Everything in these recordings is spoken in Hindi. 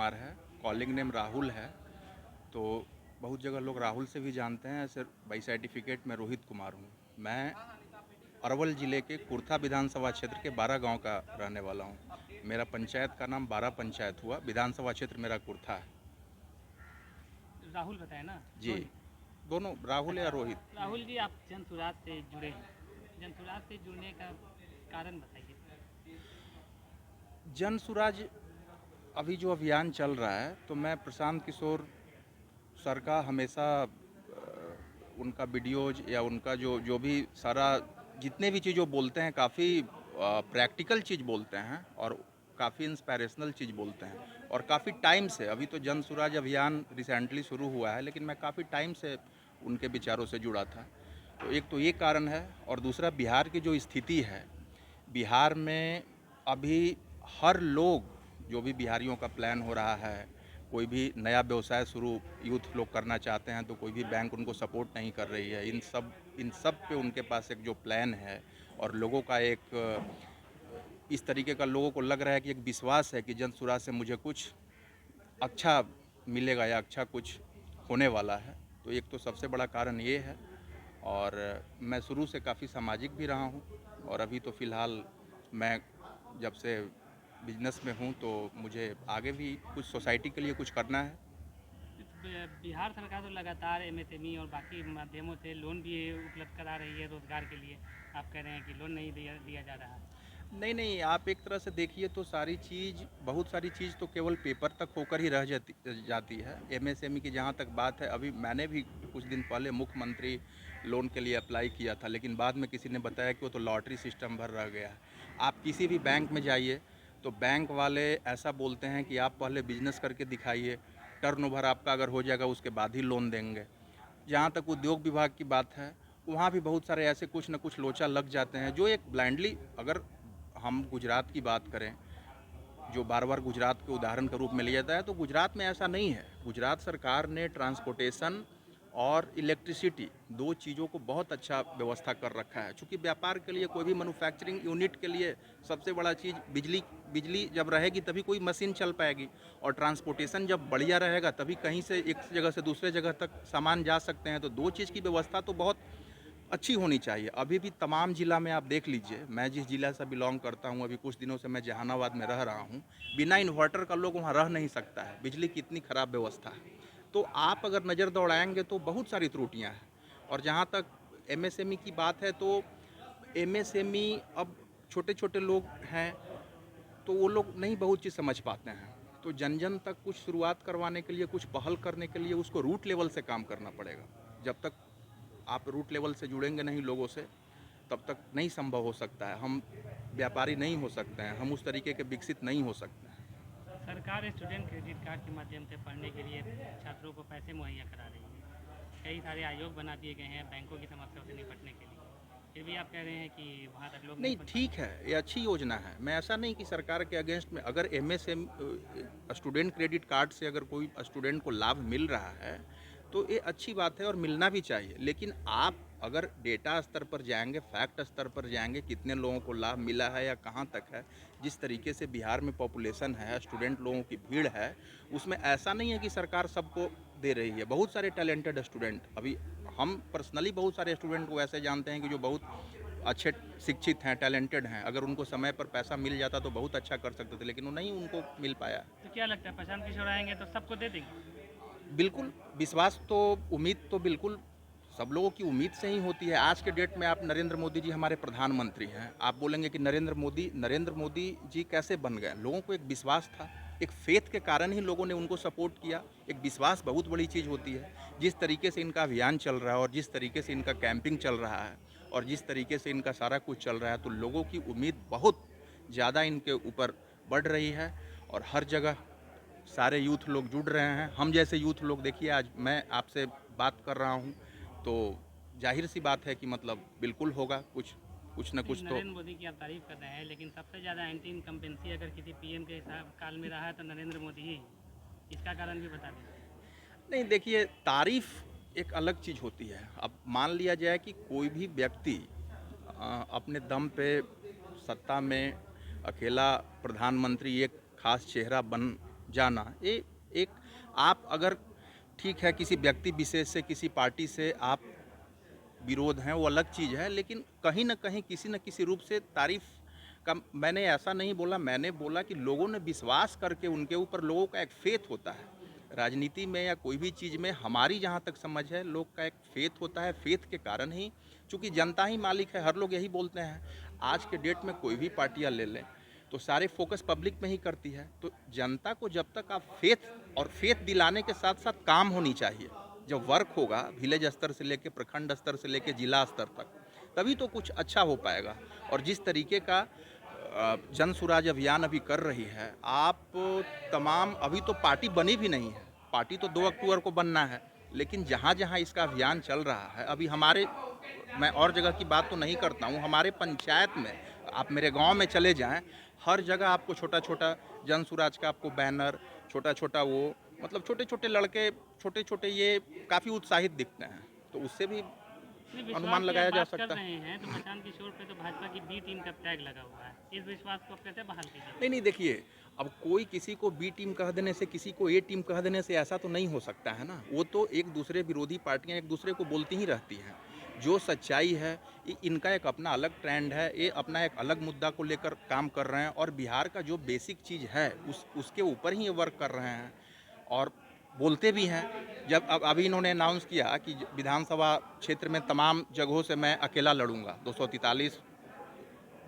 कुमार है, कॉलिंग नेम राहुल है। तो बहुत जगह लोग राहुल से भी जानते हैं, ऐसे बाई सर्टिफिकेट मैं रोहित कुमार हूँ। मैं अरवल ज़िले के कुर्था विधानसभा क्षेत्र के 12 गांव का रहने वाला हूँ। मेरा पंचायत का नाम 12 पंचायत हुआ, विधानसभा क्षेत्र मेरा कुर्था है। राहुल बताया ना? जी, रोहित। दोनों राहुल या अच्छा, रोहित। राहुल जी, आप जन सुराज से जुड़े हैं। जन सुराज से जुड़ने का कारण बताइए। जन सुराज अभी जो अभियान चल रहा है, तो मैं प्रशांत किशोर सर का हमेशा उनका वीडियोज या उनका जो जो भी सारा जितने भी चीज़ वो बोलते हैं, काफ़ी प्रैक्टिकल चीज़ बोलते हैं और काफ़ी इंस्पायरेशनल चीज़ बोलते हैं। और काफ़ी टाइम से, अभी तो जन सुराज अभियान रिसेंटली शुरू हुआ है, लेकिन मैं काफ़ी टाइम से उनके विचारों से जुड़ा था। तो एक तो ये कारण है, और दूसरा बिहार की जो स्थिति है, बिहार में अभी हर लोग, जो भी बिहारियों का प्लान हो रहा है, कोई भी नया व्यवसाय शुरू यूथ लोग करना चाहते हैं, तो कोई भी बैंक उनको सपोर्ट नहीं कर रही है। इन सब पे उनके पास एक जो प्लान है, और लोगों का एक इस तरीके का लोगों को लग रहा है कि एक विश्वास है कि जन सुराज से मुझे कुछ अच्छा मिलेगा या अच्छा कुछ होने वाला है। तो एक तो सबसे बड़ा कारण ये है। और मैं शुरू से काफ़ी सामाजिक भी रहा हूँ, और अभी तो फ़िलहाल मैं जब से बिजनेस में हूँ, तो मुझे आगे भी कुछ सोसाइटी के लिए कुछ करना है। बिहार सरकार तो लगातार एमएसएमई और बाकी माध्यमों से लोन भी उपलब्ध करा रही है रोजगार के लिए। आप कह रहे हैं कि लोन नहीं दिया दिया जा रहा है। नहीं नहीं, आप एक तरह से देखिए तो सारी चीज़, बहुत सारी चीज़ तो केवल पेपर तक होकर ही रह जाती जाती है। एमएसएमई की जहाँ तक बात है, अभी मैंने भी कुछ दिन पहले मुख्यमंत्री लोन के लिए अप्लाई किया था, लेकिन बाद में किसी ने बताया कि वो तो लॉटरी सिस्टम भर रह गया है। आप किसी भी बैंक में जाइए, तो बैंक वाले ऐसा बोलते हैं कि आप पहले बिजनेस करके दिखाइए, टर्नओवर आपका अगर हो जाएगा उसके बाद ही लोन देंगे। जहाँ तक उद्योग विभाग की बात है, वहाँ भी बहुत सारे ऐसे कुछ न कुछ लोचा लग जाते हैं, जो एक ब्लाइंडली, अगर हम गुजरात की बात करें, जो बार बार गुजरात के उदाहरण के रूप में लिया जाता है, तो गुजरात में ऐसा नहीं है। गुजरात सरकार ने ट्रांसपोर्टेशन और इलेक्ट्रिसिटी, दो चीज़ों को बहुत अच्छा व्यवस्था कर रखा है। चूँकि व्यापार के लिए, कोई भी मैन्युफैक्चरिंग यूनिट के लिए सबसे बड़ा चीज़ बिजली। बिजली जब रहेगी तभी कोई मशीन चल पाएगी, और ट्रांसपोर्टेशन जब बढ़िया रहेगा तभी कहीं से एक जगह से दूसरे जगह तक सामान जा सकते हैं। तो दो चीज़ की व्यवस्था तो बहुत अच्छी होनी चाहिए। अभी भी तमाम ज़िला में आप देख लीजिए, मैं जिस ज़िला से बिलोंग करता हूँ, अभी कुछ दिनों से मैं जहानाबाद में रह रहा हूँ, बिना इन्वर्टर का लोग वहाँ रह नहीं सकता है, बिजली की इतनी ख़राब व्यवस्था है। तो आप अगर नज़र दौड़ाएंगे तो बहुत सारी त्रुटियाँ हैं। और जहाँ तक एमएसएमई की बात है, तो एमएसएमई अब छोटे छोटे लोग हैं, तो वो लोग नहीं बहुत चीज़ समझ पाते हैं। तो जन जन तक कुछ शुरुआत करवाने के लिए, कुछ पहल करने के लिए, उसको रूट लेवल से काम करना पड़ेगा। जब तक आप रूट लेवल से जुड़ेंगे नहीं लोगों से, तब तक नहीं संभव हो सकता है। हम व्यापारी नहीं हो सकते हैं, हम उस तरीके के विकसित नहीं हो सकते हैं। सरकार स्टूडेंट क्रेडिट कार्ड के माध्यम से पढ़ने के लिए छात्रों को पैसे मुहैया करा रही है। कई सारे आयोग बना दिए गए हैं बैंकों की समस्याओं से निपटने के लिए। फिर भी आप कह रहे हैं कि वहाँ तक लोग नहीं नहीं, पढ़ ठीक पाते। है, ये अच्छी योजना है। मैं ऐसा नहीं कि सरकार के अगेंस्ट में, अगर एमएसएम स्टूडेंट क्रेडिट कार्ड से अगर कोई स्टूडेंट को लाभ मिल रहा है, तो ये अच्छी बात है और मिलना भी चाहिए। लेकिन आप अगर डेटा स्तर पर जाएंगे, फैक्ट स्तर पर जाएंगे, कितने लोगों को लाभ मिला है या कहाँ तक है, जिस तरीके से बिहार में पॉपुलेशन है, स्टूडेंट लोगों की भीड़ है, उसमें ऐसा नहीं है कि सरकार सबको दे रही है। बहुत सारे टैलेंटेड स्टूडेंट, अभी हम पर्सनली बहुत सारे स्टूडेंट को ऐसे जानते हैं कि जो बहुत अच्छे शिक्षित हैं, टैलेंटेड हैं, अगर उनको समय पर पैसा मिल जाता तो बहुत अच्छा कर सकते थे, लेकिन वो नहीं उनको मिल पाया। तो क्या लगता है प्रशांत किशोर आएंगे तो सबको दे देंगे? बिल्कुल, विश्वास तो, उम्मीद तो बिल्कुल सब लोगों की उम्मीद से ही होती है। आज के डेट में आप, नरेंद्र मोदी जी हमारे प्रधानमंत्री हैं, आप बोलेंगे कि नरेंद्र मोदी जी कैसे बन गए? लोगों को एक विश्वास था, एक फेथ के कारण ही लोगों ने उनको सपोर्ट किया। एक विश्वास बहुत बड़ी चीज़ होती है। जिस तरीके से इनका अभियान चल रहा है, और जिस तरीके से इनका कैंपिंग चल रहा है, और जिस तरीके से इनका सारा कुछ चल रहा है, तो लोगों की उम्मीद बहुत ज़्यादा इनके ऊपर बढ़ रही है। और हर जगह सारे यूथ लोग जुड़ रहे हैं। हम जैसे यूथ लोग, देखिए आज मैं आपसे बात कर रहा हूँ, तो जाहिर सी बात है कि मतलब बिल्कुल होगा, कुछ कुछ ना नहीं, कुछ तो। नरेंद्र मोदी की आप तारीफ कर रहे हैं, लेकिन सबसे ज़्यादा एंटी इनकम्पेंसी अगर किसी पीएम के हिसाब काल में रहा है तो नरेंद्र मोदी ही है। इसका कारण भी बता दें। नहीं, देखिए, तारीफ एक अलग चीज़ होती है। अब मान लिया जाए कि कोई भी व्यक्ति अपने दम पे सत्ता में अकेला प्रधानमंत्री, एक खास चेहरा बन जाना, ये एक आप अगर ठीक है किसी व्यक्ति विशेष से, किसी पार्टी से आप विरोध हैं वो अलग चीज़ है, लेकिन कहीं न कहीं किसी न किसी रूप से तारीफ़ का मैंने ऐसा नहीं बोला, मैंने बोला कि लोगों ने विश्वास करके उनके ऊपर, लोगों का एक फ़ेथ होता है। राजनीति में या कोई भी चीज़ में हमारी जहाँ तक समझ है, लोग का एक फ़ेथ होता है, फ़ेथ के कारण ही, चूँकि जनता ही मालिक है, हर लोग यही बोलते हैं। आज के डेट में कोई भी पार्टियाँ ले लें, तो सारे फ़ोकस पब्लिक में ही करती है। तो जनता को जब तक आप फ़ेथ दिलाने के साथ-साथ काम होनी चाहिए। जब वर्क होगा विलेज स्तर से लेके प्रखंड स्तर से लेके जिला स्तर तक, तभी तो कुछ अच्छा हो पाएगा। और जिस तरीके का जन सुराज अभियान अभी कर रही है, आप तमाम, अभी तो पार्टी बनी भी नहीं है, पार्टी तो 2 अक्टूबर को बनना है, लेकिन जहाँ जहाँ इसका अभियान चल रहा है अभी हमारे, मैं और जगह की बात तो नहीं करता हूँ, हमारे पंचायत में, आप मेरे गांव में चले जाएं, हर जगह आपको छोटा छोटा जन सुराज का आपको बैनर, छोटा छोटा वो, मतलब छोटे छोटे लड़के, छोटे छोटे ये काफ़ी उत्साहित दिखते हैं, तो उससे भी नहीं, अनुमान विश्वास की आप लगाया जा बात कर सकता है। रहे हैं तो प्रशांत किशोर पे तो भाजपा की बी टीम का टैग लगा हुआ है। इस विश्वास को आप कैसे बहाल कीजिए? नहीं नहीं, देखिए, अब कोई किसी को बी टीम कह देने से, किसी को ए टीम कह देने से ऐसा तो नहीं हो सकता है ना। वो तो एक दूसरे, विरोधी पार्टियां एक दूसरे को बोलती ही रहती हैं। जो सच्चाई है, इनका एक अपना अलग ट्रेंड है, ये अपना एक अलग मुद्दा को लेकर काम कर रहे हैं, और बिहार का जो बेसिक चीज़ है उसके ऊपर ही ये वर्क कर रहे हैं और बोलते भी हैं। जब अब अभी इन्होंने अनाउंस किया कि विधानसभा क्षेत्र में तमाम जगहों से मैं अकेला लड़ूंगा, 243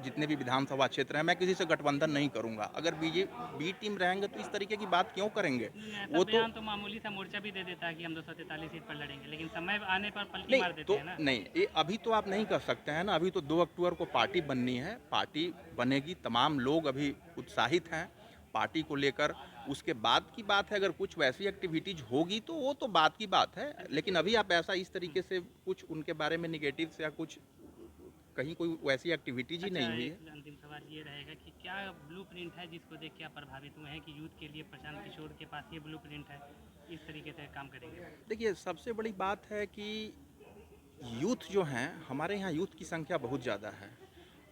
जितने भी विधानसभा क्षेत्र हैं, मैं किसी से गठबंधन नहीं करूंगा। अगर बी टीम रहेंगे तो इस तरीके की बात क्यों करेंगे? ऐसा वो तो बयान तो मामूली सा मोर्चा भी दे देता है कि हम 243 सीट पर लड़ेंगे, लेकिन समय आने पर पलटी नहीं, मार देते तो हैं ना। नहीं, ये अभी तो आप नहीं कर सकते हैं ना। अभी तो 2 अक्टूबर को पार्टी बननी है, पार्टी बनेगी, तमाम लोग अभी उत्साहित हैं पार्टी को लेकर। उसके बाद की बात है, अगर कुछ वैसी एक्टिविटीज होगी तो वो तो बात की बात है, लेकिन अभी आप ऐसा इस तरीके से कुछ उनके बारे में निगेटिव से या कुछ, कहीं कोई वैसी एक्टिविटीज ही अच्छा, नहीं हुई है। एक अंतिम सवाल ये रहेगा कि क्या ब्लूप्रिंट है जिसको देख के आप प्रभावित हुए हैं कि यूथ के लिए प्रशांत किशोर के पास ये ब्लूप्रिंट है, इस तरीके से काम करेंगे? देखिए, सबसे बड़ी बात है कि यूथ जो हैं, हमारे यहाँ यूथ की संख्या बहुत ज़्यादा है,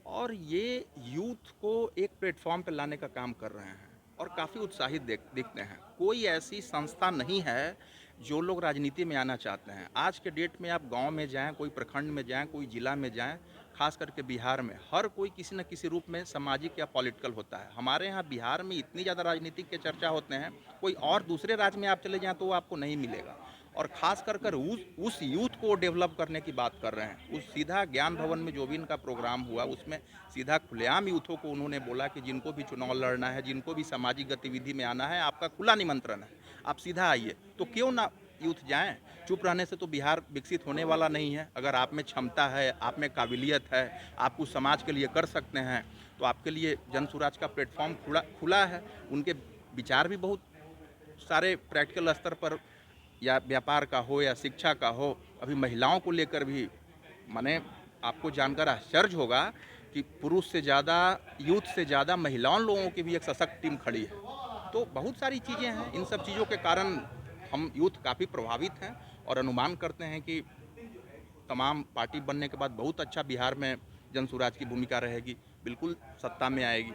और ये यूथ को एक प्लेटफॉर्म पर लाने का काम कर रहे हैं और काफ़ी उत्साहित दिखते हैं। कोई ऐसी संस्था नहीं है जो लोग राजनीति में आना चाहते हैं। आज के डेट में आप गांव में जाएं, कोई प्रखंड में जाएं, कोई जिला में जाएं, खास करके बिहार में हर कोई किसी न किसी रूप में सामाजिक या पॉलिटिकल होता है। हमारे यहाँ बिहार में इतनी ज़्यादा राजनीतिक के चर्चा होते हैं, कोई और दूसरे राज्य में आप चले जाएं तो वो आपको नहीं मिलेगा। और ख़ास कर कर उस यूथ को डेवलप करने की बात कर रहे हैं। उस सीधा ज्ञान भवन में जो भी इनका प्रोग्राम हुआ, उसमें सीधा खुलेआम यूथों को उन्होंने बोला कि जिनको भी चुनाव लड़ना है, जिनको भी सामाजिक गतिविधि में आना है, आपका खुला निमंत्रण है, आप सीधा आइए। तो क्यों ना यूथ जाएं? चुप रहने से तो बिहार विकसित होने वाला नहीं है। अगर आप में क्षमता है, आप में काबिलियत है, आप कुछ समाज के लिए कर सकते हैं, तो आपके लिए जन सुराज का प्लेटफॉर्म खुला है। उनके विचार भी बहुत सारे प्रैक्टिकल स्तर पर, या व्यापार का हो या शिक्षा का हो, अभी महिलाओं को लेकर भी, माने आपको जानकर आश्चर्य होगा कि पुरुष से ज़्यादा, यूथ से ज़्यादा महिलाओं लोगों की भी एक सशक्त टीम खड़ी है। तो बहुत सारी चीज़ें हैं, इन सब चीज़ों के कारण हम यूथ काफ़ी प्रभावित हैं और अनुमान करते हैं कि तमाम पार्टी बनने के बाद बहुत अच्छा बिहार में जन सुराज की भूमिका रहेगी, बिल्कुल सत्ता में आएगी।